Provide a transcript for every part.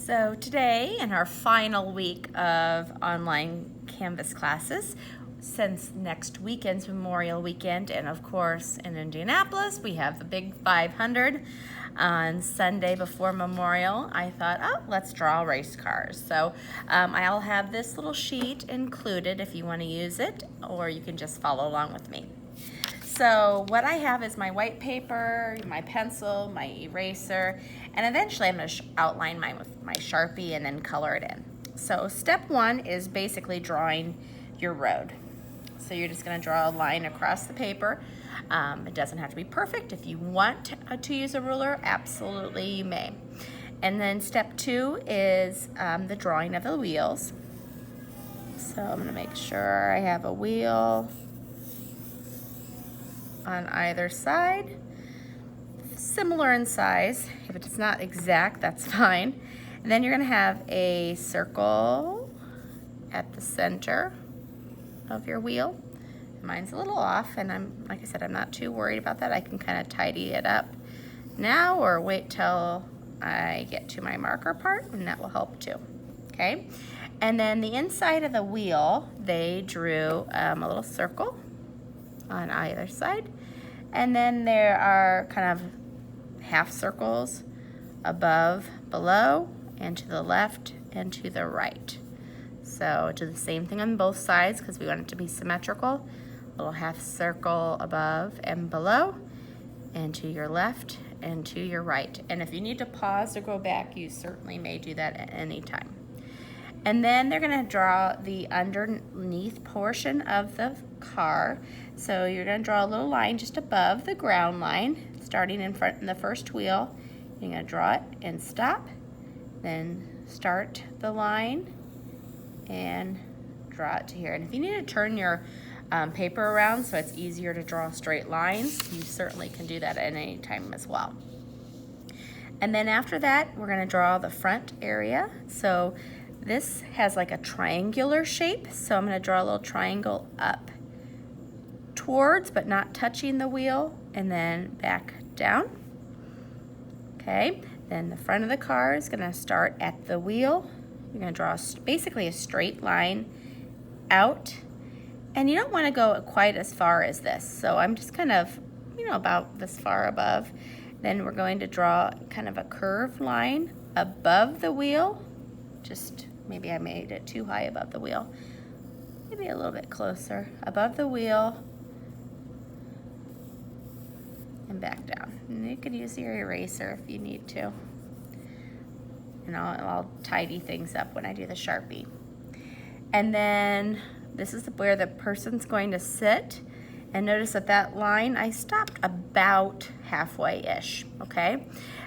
So today, in our final week of online Canvas classes, since next weekend's Memorial Weekend, and of course in Indianapolis we have the big 500 on Sunday before Memorial, I thought, oh, let's draw race cars. So I'll have this little sheet included if you want to use it, or you can just follow along with me. So what I have is my white paper, my pencil, my eraser, and eventually I'm going to outline mine with my Sharpie and then color it in. So step one is basically drawing your road. So you're just going to draw a line across the paper. It doesn't have to be perfect. If you want to use a ruler, absolutely you may. And then step two is the drawing of the wheels. So I'm going to make sure I have a wheel on either side, similar in size. If it's not exact, that's fine. And then you're going to have a circle at the center of your wheel. Mine's a little off, and like I said, I'm not too worried about that. I can kind of tidy it up now or wait till I get to my marker part, and that will help too. Okay, and then the inside of the wheel, they drew a little circle on either side, and then there are kind of half circles above, below, and to the left and to the right. So do the same thing on both sides because we want it to be symmetrical. Little half circle above and below, and to your left and to your right. And if you need to pause or go back, you certainly may do that at any time. And then they're going to draw the underneath portion of the car. So you're going to draw a little line just above the ground line, starting in front in the first wheel. You're going to draw it and stop, then start the line and draw it to here. And if you need to turn your paper around so it's easier to draw straight lines, you certainly can do that at any time as well. And then after that, we're going to draw the front area. So this has like a triangular shape, so I'm going to draw a little triangle up towards but not touching the wheel, and then back down. Okay, then the front of the car is going to start at the wheel. You're going to draw basically a straight line out, and you don't want to go quite as far as this, so I'm just kind of, about this far above. Then we're going to draw kind of a curved line above the wheel. Just maybe I made it too high above the wheel. Maybe a little bit closer. Above the wheel and back down. And you can use your eraser if you need to. And I'll tidy things up when I do the Sharpie. And then this is where the person's going to sit. And notice that line, I stopped about halfway-ish, okay?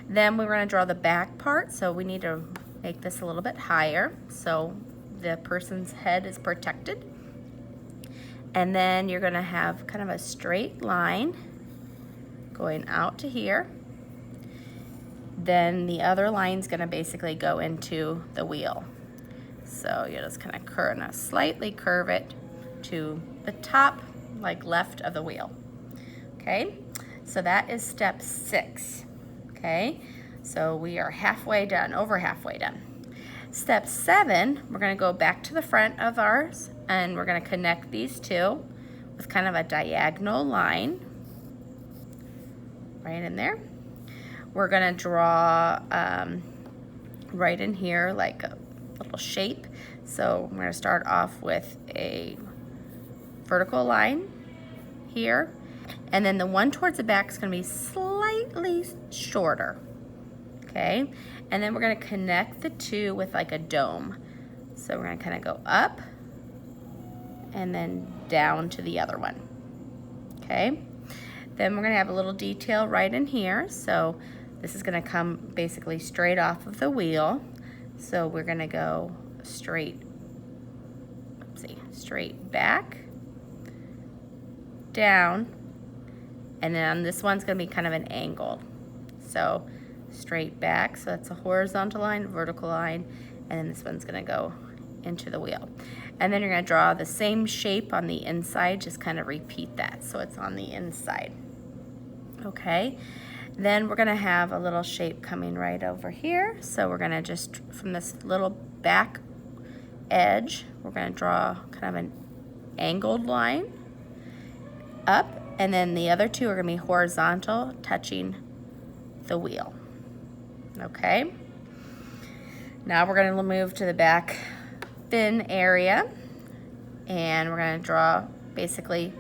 Then we're going to draw the back part, so we need to make this a little bit higher so the person's head is protected. And then you're going to have kind of a straight line going out to here. Then the other line's going to basically go into the wheel. So you're just kind of slightly curve it to the top, like left of the wheel. Okay, so that is step 6. Okay, so we are halfway done, over halfway done. Step 7, we're going to go back to the front of ours, and we're going to connect these two with kind of a diagonal line right in there. We're going to draw right in here like a little shape. So we're going to start off with a vertical line here, and then the one towards the back is going to be slightly shorter. Okay, and then we're going to connect the two with like a dome. So we're going to kind of go up and then down to the other one. Okay, then we're going to have a little detail right in here. So this is going to come basically straight off of the wheel. So we're going to go straight back, down, and then this one's going to be kind of an angle. So straight back, so that's a horizontal line, vertical line, and then this one's going to go into the wheel. And then you're going to draw the same shape on the inside, just kind of repeat that so it's on the inside. Okay, Then we're gonna have a little shape coming right over here. So we're gonna just, from this little back edge, we're gonna draw kind of an angled line up, and then the other two are gonna be horizontal, touching the wheel. Okay? Now we're gonna move to the back fin area, and we're gonna draw basically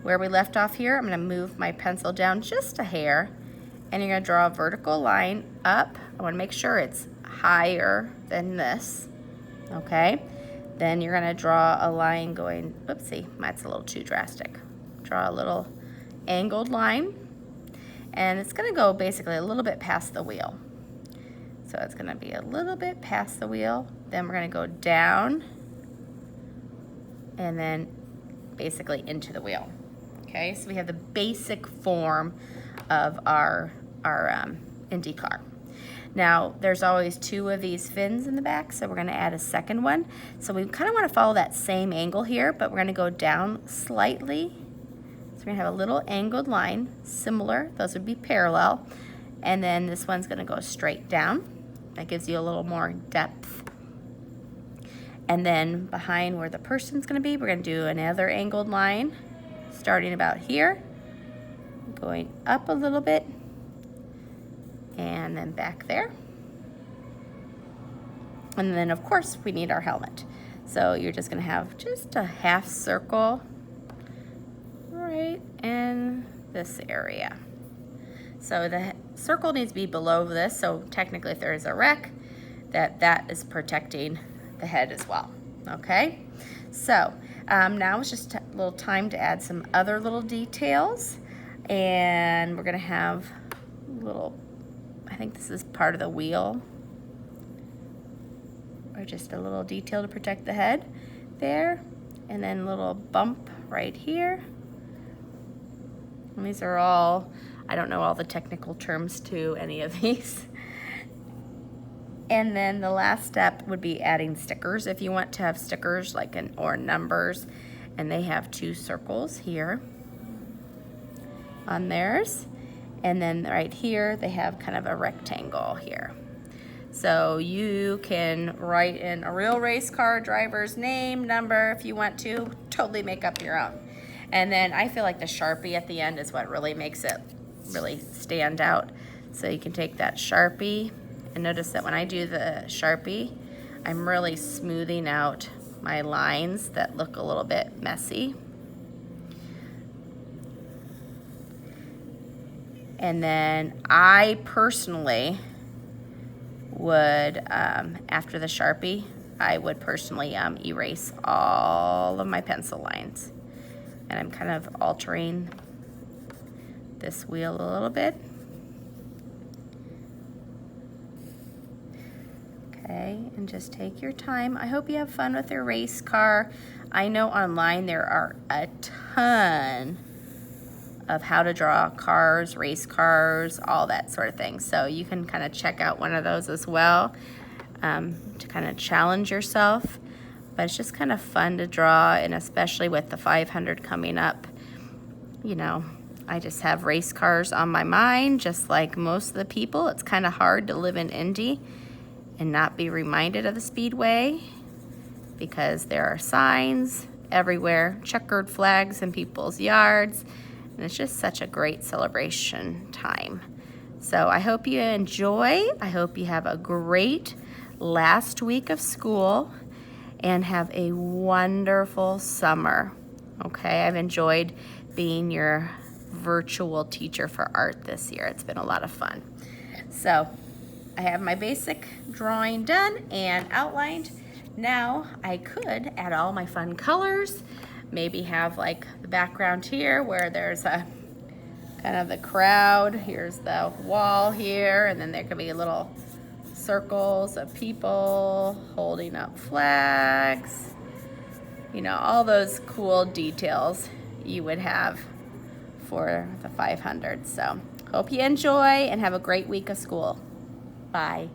where we left off here. I'm gonna move my pencil down just a hair, and you're gonna draw a vertical line up. I wanna make sure it's higher than this, okay? Then you're gonna draw a line going, oopsie, that's a little too drastic. Draw a little angled line, and it's gonna go basically a little bit past the wheel. So it's gonna be a little bit past the wheel. Then we're gonna go down, and then basically into the wheel. Okay, so we have the basic form of our Indy car. Now, there's always two of these fins in the back, so we're gonna add a second one. So we kind of wanna follow that same angle here, but we're gonna go down slightly. So we're gonna have a little angled line, similar, those would be parallel. And then this one's gonna go straight down. That gives you a little more depth. And then behind where the person's gonna be, we're gonna do another angled line, starting about here, going up a little bit, and then back there. And then of course we need our helmet. So you're just gonna have just a half circle right in this area. So the circle needs to be below this, so technically if there is a wreck, that is protecting the head as well, okay? So now it's just a little time to add some other little details, and we're gonna have little, I think this is part of the wheel, or just a little detail to protect the head there, and then a little bump right here. And these are all, I don't know all the technical terms to any of these. And then the last step would be adding stickers. If you want to have stickers like or numbers, and they have two circles here on theirs. And then right here, they have kind of a rectangle here. So you can write in a real race car driver's name, number, if you want to, totally make up your own. And then I feel like the Sharpie at the end is what really makes it really stand out. So you can take that Sharpie, and notice that when I do the Sharpie, I'm really smoothing out my lines that look a little bit messy. And then I personally would, after the Sharpie, I would personally erase all of my pencil lines. And I'm kind of altering this wheel a little bit. Okay, and just take your time. I hope you have fun with your race car. I know online there are a ton of how to draw cars, race cars, all that sort of thing. So you can kind of check out one of those as well to kind of challenge yourself. But it's just kind of fun to draw, and especially with the 500 coming up, you know, I just have race cars on my mind, just like most of the people. It's kind of hard to live in Indy and not be reminded of the Speedway, because there are signs everywhere, checkered flags in people's yards, and it's just such a great celebration time. So I hope you enjoy. I hope you have a great last week of school and have a wonderful summer. Okay, I've enjoyed being your virtual teacher for art this year. It's been a lot of fun. So I have my basic drawing done and outlined. Now I could add all my fun colors, maybe have like the background here where there's a kind of the crowd. Here's the wall here, and then there could be little circles of people holding up flags. You know, all those cool details you would have for the 500. So hope you enjoy and have a great week of school. Bye.